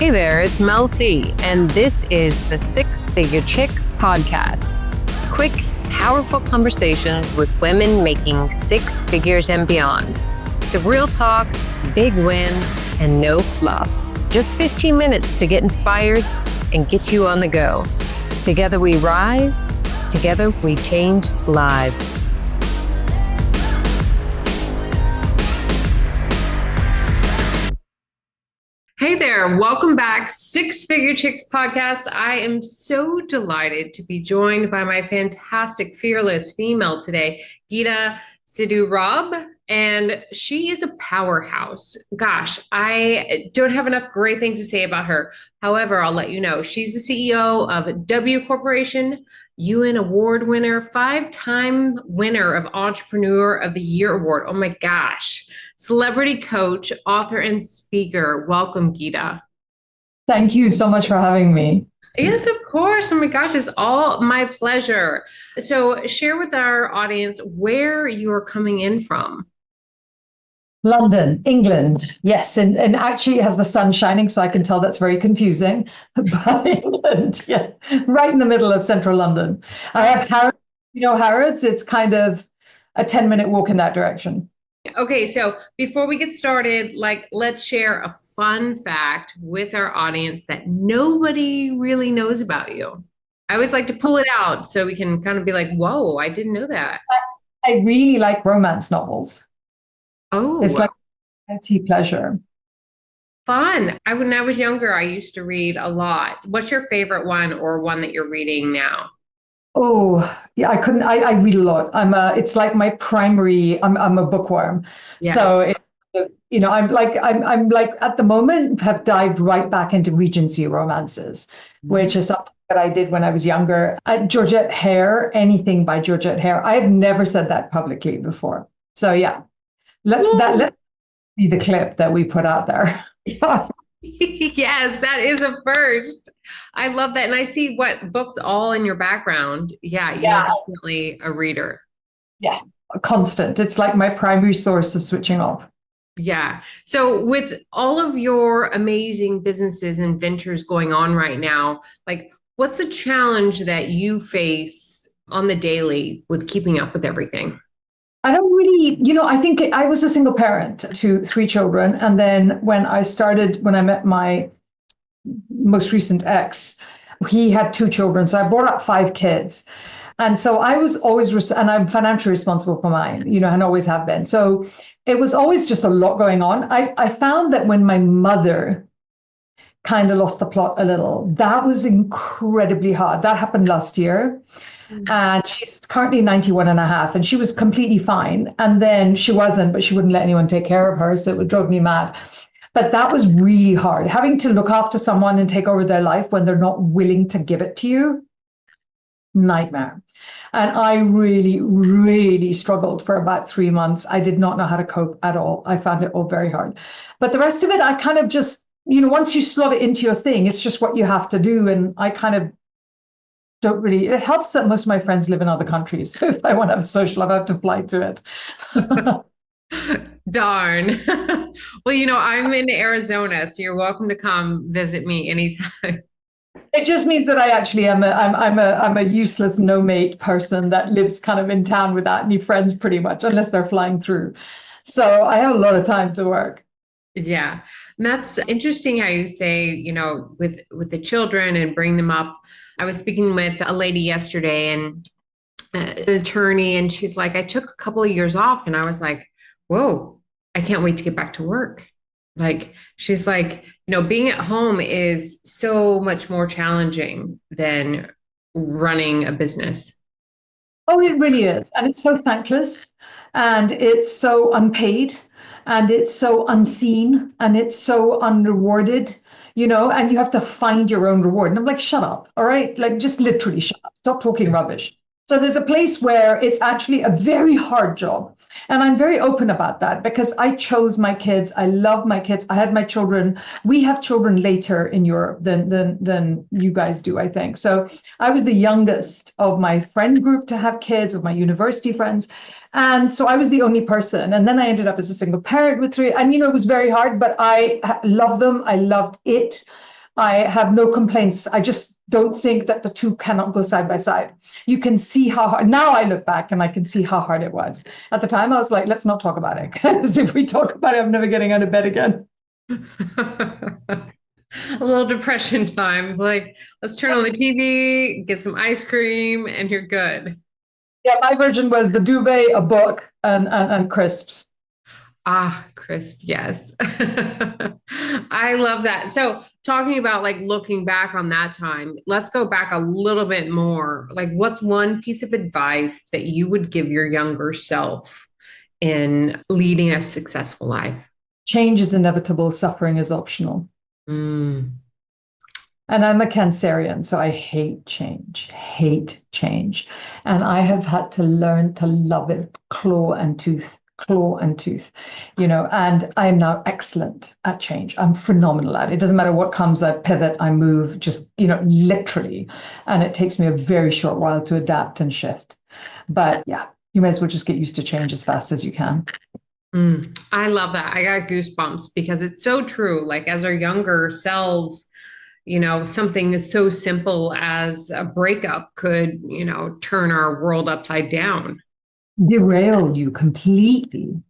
Hey there, it's Mel C, and this is the Six Figure Chicks podcast. Quick, powerful conversations with women making six figures and beyond. It's a real talk, big wins, and no fluff. Just 15 minutes to get inspired and get you on the go. Together we rise, together we change lives. Hey there, welcome back, Six Figure Chicks podcast. I am so delighted to be joined by my fantastic, fearless female today, Geeta Sidhu-Robb, and she is a powerhouse. Gosh, I don't have enough great things to say about her. However, I'll let you know, she's the CEO of W Corporation, UN Award winner, 5-time winner of Entrepreneur of the Year Award. Oh my gosh. Celebrity coach, author, and speaker. Welcome, Geeta. Thank you so much for having me. Yes, of course. Oh my gosh, it's all my pleasure. So share with our audience where you are coming in from. London, England. Yes. And actually it has the sun shining, so I can tell that's very confusing. But England, yeah, right in the middle of central London. I have Harrods. You know Harrods? It's kind of a 10-minute walk in that direction. Okay, so before we get started, let's share a fun fact with our audience that nobody really knows about you. I always like to pull it out so we can kind of be like, whoa, I didn't know that. I really like romance novels. Oh, it's like a guilty pleasure. Fun. When I was younger, I used to read a lot. What's your favorite one or one that you're reading now? Oh, yeah, I read a lot. It's like my primary, I'm a bookworm. Yeah. So, I'm like at the moment have dived right back into Regency romances, which is something that I did when I was younger. Georgette Hare, anything by Georgette Hare. I have never said that publicly before. So yeah, let's be the clip that we put out there. Yes, that is a first. I love that. And I see what books all in your background. Yeah, you're definitely a reader. Yeah, constant. It's like my primary source of switching off. Yeah. So with all of your amazing businesses and ventures going on right now, what's a challenge that you face on the daily with keeping up with everything? I don't really, I think I was a single parent to 3 children. And then when I met my most recent ex, he had 2 children. So I brought up 5 kids. And so I was always, and I'm financially responsible for mine, and always have been. So it was always just a lot going on. I found that when my mother kind of lost the plot a little, that was incredibly hard. That happened last year. And she's currently 91 and a half, and she was completely fine. And then she wasn't, but she wouldn't let anyone take care of her. So it would drive me mad. But that was really hard. Having to look after someone and take over their life when they're not willing to give it to you, nightmare. And I really, really struggled for about 3 months. I did not know how to cope at all. I found it all very hard. But the rest of it, I kind of just, once you slot it into your thing, it's just what you have to do. And I kind of don't really, it helps that most of my friends live in other countries. So if I want to have a social life, I have to fly to it. Darn. Well, I'm in Arizona, so you're welcome to come visit me anytime. It just means that I actually am I'm a useless no-mate person that lives kind of in town without any friends pretty much, unless they're flying through. So I have a lot of time to work. Yeah. And that's interesting how you say, with the children and bring them up. I was speaking with a lady yesterday and an attorney, and she's like, I took a couple of years off. And I was like, whoa, I can't wait to get back to work. She's like, being at home is so much more challenging than running a business. Oh, it really is. And it's so thankless, and it's so unpaid, and it's so unseen, and it's so unrewarded. And you have to find your own reward. And I'm like, shut up. All right. Just literally shut up. Stop talking rubbish. So there's a place where it's actually a very hard job. And I'm very open about that because I chose my kids. I love my kids. I had my children. We have children later in Europe than you guys do, I think. So I was the youngest of my friend group to have kids, of my university friends. And so I was the only person. And then I ended up as a single parent with 3. And, it was very hard, but I love them. I loved it. I have no complaints. I just don't think that the two cannot go side by side. You can see how hard, now I look back and I can see how hard it was. At the time, I was like, let's not talk about it. Because if we talk about it, I'm never getting out of bed again. A little depression time. Like, let's turn on the TV, get some ice cream, and you're good. Yeah, my version was the duvet, a book, and crisps. Ah, crisp. Yes. I love that. So, talking about like looking back on that time, let's go back a little bit more. Like, what's one piece of advice that you would give your younger self in leading a successful life? Change is inevitable, suffering is optional. Mm. And I'm a Cancerian, so I hate change. And I have had to learn to love it, claw and tooth, and I am now excellent at change. I'm phenomenal at it. It doesn't matter what comes, I pivot, I move, just, literally. And it takes me a very short while to adapt and shift. But yeah, you may as well just get used to change as fast as you can. I love that. I got goosebumps because it's so true. Like as our younger selves, something as so simple as a breakup could, turn our world upside down. Derail you completely.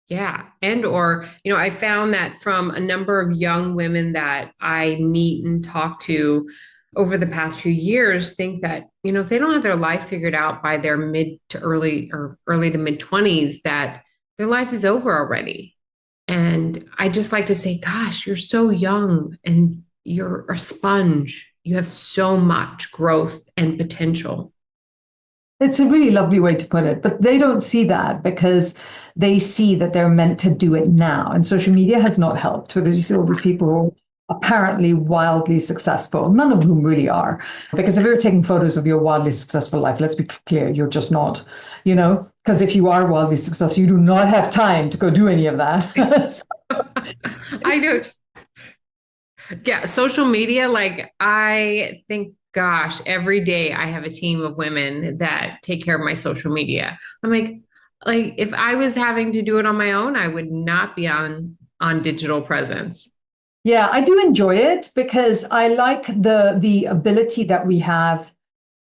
Yeah. And or, I found that from a number of young women that I meet and talk to over the past few years think that, if they don't have their life figured out by their mid to early or early to mid 20s, that their life is over already. And I just like to say, gosh, you're so young and you're a sponge. You have so much growth and potential. It's a really lovely way to put it, but they don't see that because they see that they're meant to do it now. And social media has not helped because you see all these people who are apparently wildly successful, none of whom really are. Because if you're taking photos of your wildly successful life, let's be clear, you're just not, because if you are wildly successful, you do not have time to go do any of that. I don't. Yeah, social media, like I think, gosh, every day I have a team of women that take care of my social media. I'm like if I was having to do it on my own, I would not be on digital presence. Yeah, I do enjoy it because I like the ability that we have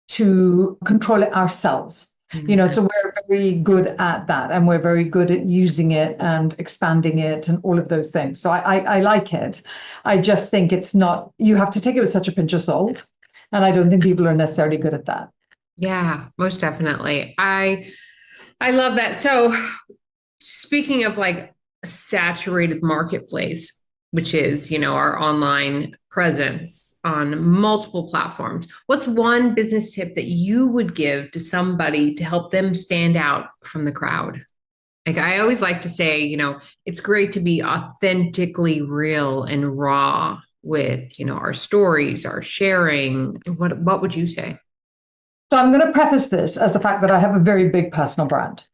to control it ourselves. Mhm. So we're very good at that and we're very good at using it and expanding it and all of those things. So I like it. I just think it's not, you have to take it with such a pinch of salt. And I don't think people are necessarily good at that. Yeah, most definitely. I love that. So speaking of like a saturated marketplace, which is, our online presence on multiple platforms, what's one business tip that you would give to somebody to help them stand out from the crowd? Like I always like to say, it's great to be authentically real and raw with, our stories, our sharing. What would you say? So I'm going to preface this as the fact that I have a very big personal brand,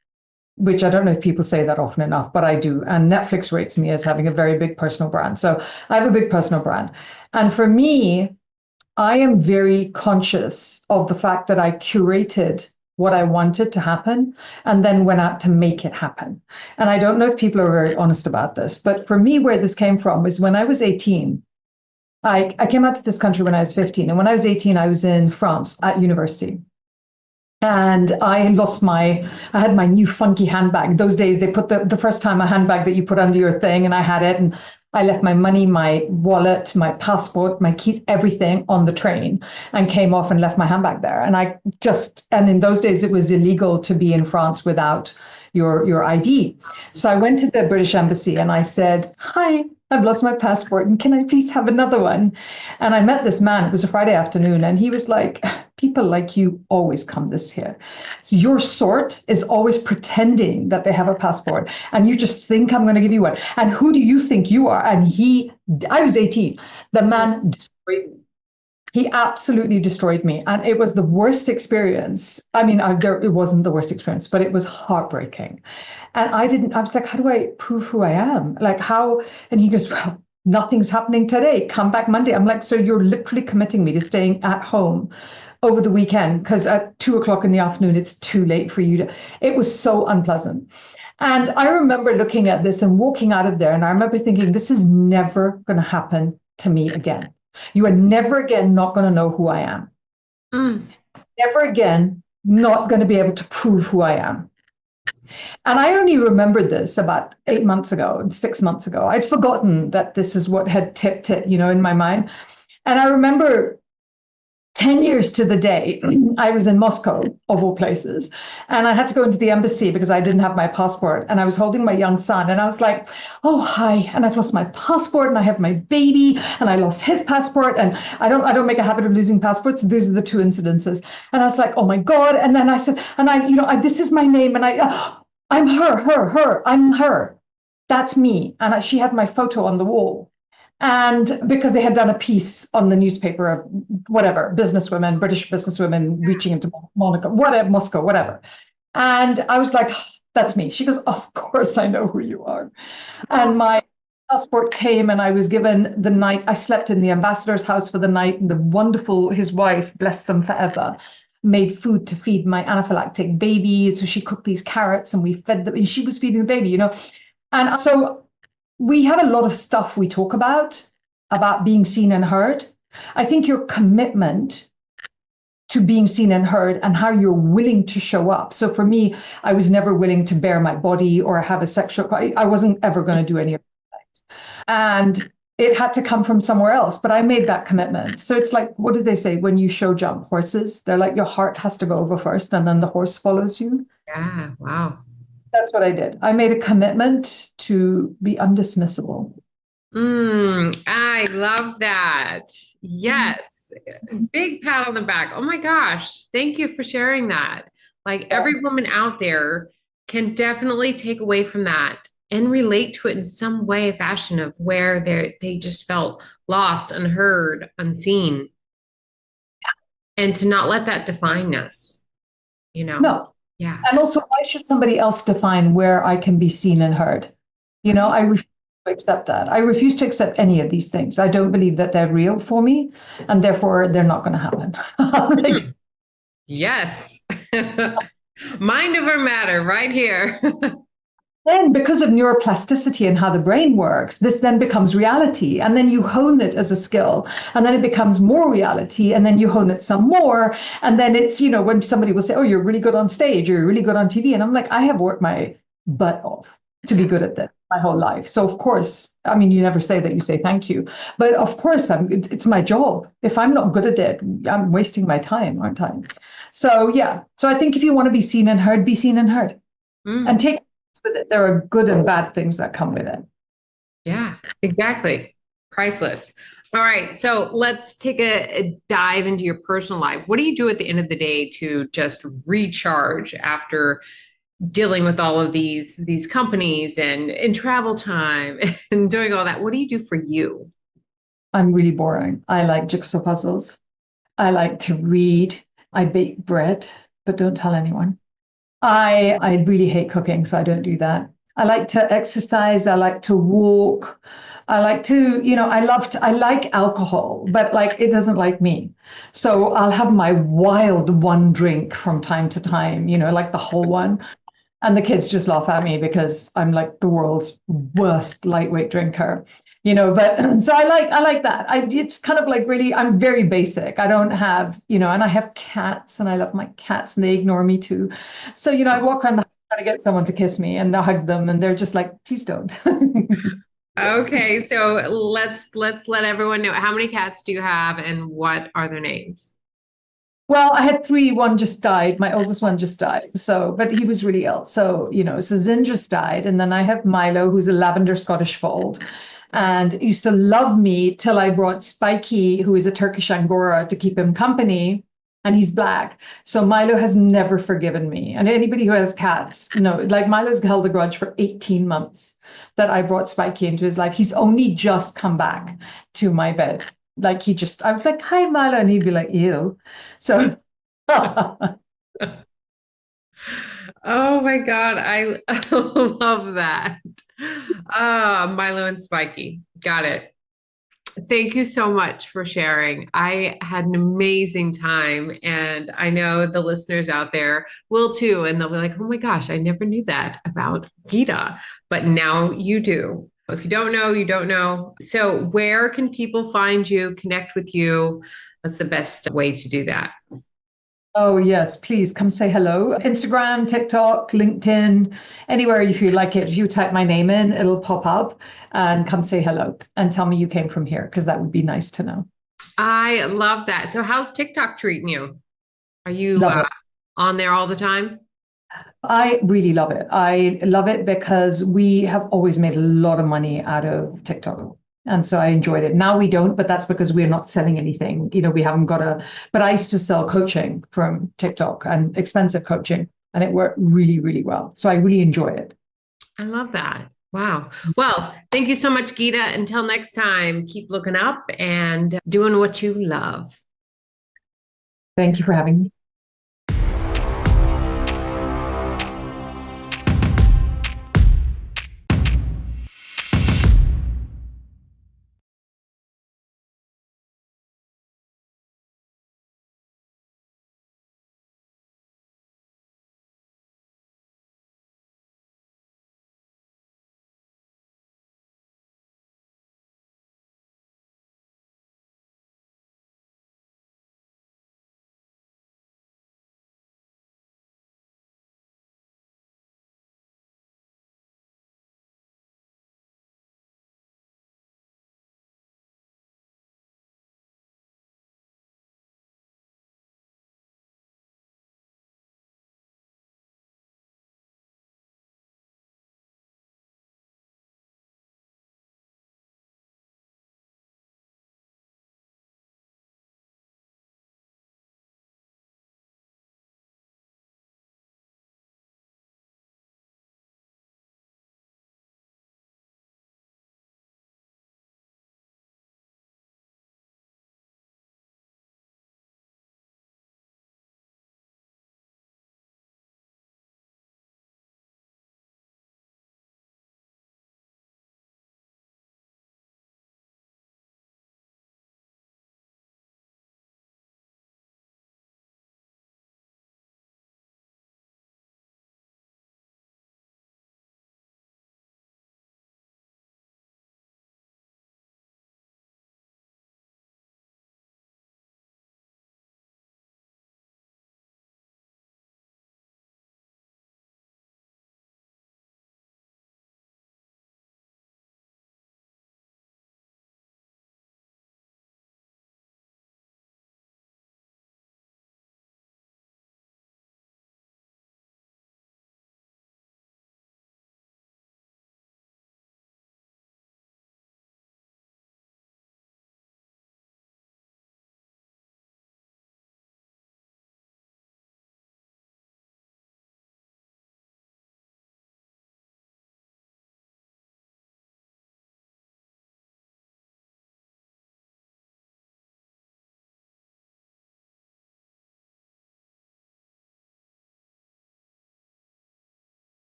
which I don't know if people say that often enough, but I do. And Netflix rates me as having a very big personal brand. So I have a big personal brand. And for me, I am very conscious of the fact that I curated what I wanted to happen and then went out to make it happen. And I don't know if people are very honest about this, but for me, where this came from is when I was 18, I came out to this country when I was 15. And when I was 18, I was in France at university. And I had my new funky handbag. Those days, they put the first time a handbag that you put under your thing, and I had it. And I left my money, my wallet, my passport, my keys, everything on the train and came off and left my handbag there. And in those days, it was illegal to be in France without your ID. So I went to the British Embassy and I said, "Hi, I've lost my passport and can I please have another one?" And I met this man, it was a Friday afternoon, and he was like, "People like you always come this here. So your sort is always pretending that they have a passport and you just think I'm going to give you one. And who do you think you are?" And I was 18. The man destroyed me. He absolutely destroyed me. And it was the worst experience. I mean, it wasn't the worst experience, but it was heartbreaking. And I was like, how do I prove who I am? Like how? And he goes, "Well, nothing's happening today. Come back Monday." I'm like, "So you're literally committing me to staying at home over the weekend because at 2 o'clock in the afternoon, it's too late for you to." It was so unpleasant. And I remember looking at this and walking out of there. And I remember thinking, this is never going to happen to me again. You are never again not going to know who I am. Mm. Never again not going to be able to prove who I am. And I only remembered this about 8 months ago and 6 months ago. I'd forgotten that this is what had tipped it, in my mind. And I remember 10 years to the day, I was in Moscow, of all places, and I had to go into the embassy because I didn't have my passport. And I was holding my young son, and I was like, oh, hi. And I've lost my passport, and I have my baby, and I lost his passport. And I don't make a habit of losing passports. These are the two incidences. And I was like, oh my God. And then I said, and this is my name. And I'm her, I'm her. That's me. And she had my photo on the wall. And because they had done a piece on the newspaper of whatever, businesswomen, British businesswomen reaching into Monaco, whatever, Moscow, whatever. And I was like, that's me. She goes, of course I know who you are. And my passport came and I was given the night. I slept in the ambassador's house for the night. And the wonderful, his wife, bless them forever, made food to feed my anaphylactic baby. So she cooked these carrots and we fed them. And she was feeding the baby, And so we have a lot of stuff we talk about being seen and heard. I think your commitment to being seen and heard and how you're willing to show up. So for me, I was never willing to bare my body or have a sexual, I wasn't ever going to do any of that. And it had to come from somewhere else, but I made that commitment. So it's like, what do they say when you show jump horses? They're like, your heart has to go over first and then the horse follows you. Yeah. Wow. That's what I did. I made a commitment to be undismissible. I love that. Yes. Big pat on the back. Oh my gosh. Thank you for sharing that. Like every woman out there can definitely take away from that and relate to it in some way, fashion of where they just felt lost, unheard, unseen. And to not let that define us, No. Yeah. And also, why should somebody else define where I can be seen and heard? I refuse to accept that. I refuse to accept any of these things. I don't believe that they're real for me, and therefore they're not going to happen. Yes. Mind over matter right here. Then, because of neuroplasticity and how the brain works, this then becomes reality. And then you hone it as a skill. And then it becomes more reality. And then you hone it some more. And then it's, when somebody will say, oh, you're really good on stage, or you're really good on TV. And I'm like, I have worked my butt off to be good at this my whole life. So, of course, you never say that, you say thank you. But of course, it's my job. If I'm not good at it, I'm wasting my time, aren't I? So, yeah. So I think if you want to be seen and heard, be seen and heard. And take with it. There are good and bad things that come with it. Yeah, exactly. Priceless. All right. So let's take a dive into your personal life. What do you do at the end of the day to just recharge after dealing with all of these companies and travel time and doing all that? What do you do for you? I'm really boring. I like jigsaw puzzles. I like to read. I bake bread, but don't tell anyone. I really hate cooking, so I don't do that. I like to exercise. I like to walk. I like to, I like alcohol, but like it doesn't like me. So I'll have my wild one drink from time to time, like the whole one. And the kids just laugh at me because I'm like the world's worst lightweight drinker, but so I like that. It's kind of like really, I'm very basic. I don't have, and I have cats and I love my cats and they ignore me too. So, I walk around the house trying to get someone to kiss me and I hug them and they're just like, please don't. Okay, so let's let everyone know, how many cats do you have and what are their names? Well, I had three. One just died. My oldest one just died. So, but he was really ill. So, so Zin just died. And then I have Milo, who's a lavender Scottish fold, and used to love me till I brought Spiky, who is a Turkish Angora, to keep him company. And he's black. So Milo has never forgiven me. And anybody who has cats, like Milo's held a grudge for 18 months that I brought Spiky into his life. He's only just come back to my bed. Like I was like, hi, Milo. And he'd be like, ew. So. Oh my God. I love that. Milo and Spiky. Got it. Thank you so much for sharing. I had an amazing time, and I know the listeners out there will too. And they'll be like, oh my gosh, I never knew that about Geeta, but now you do. If you don't know, you don't know. So where can people find you, connect with you? What's the best way to do that? Oh, yes, please come say hello. Instagram, TikTok, LinkedIn, anywhere if you like it. If you type my name in, it'll pop up and come say hello and tell me you came from here because that would be nice to know. I love that. So how's TikTok treating you? Are you Love it. on there all the time? I really love it. I love it because we have always made a lot of money out of TikTok. And so I enjoyed it. Now we don't, but that's because we're not selling anything. We haven't got but I used to sell coaching from TikTok and expensive coaching, and it worked really, really well. So I really enjoy it. I love that. Wow. Well, thank you so much, Geeta. Until next time, keep looking up and doing what you love. Thank you for having me.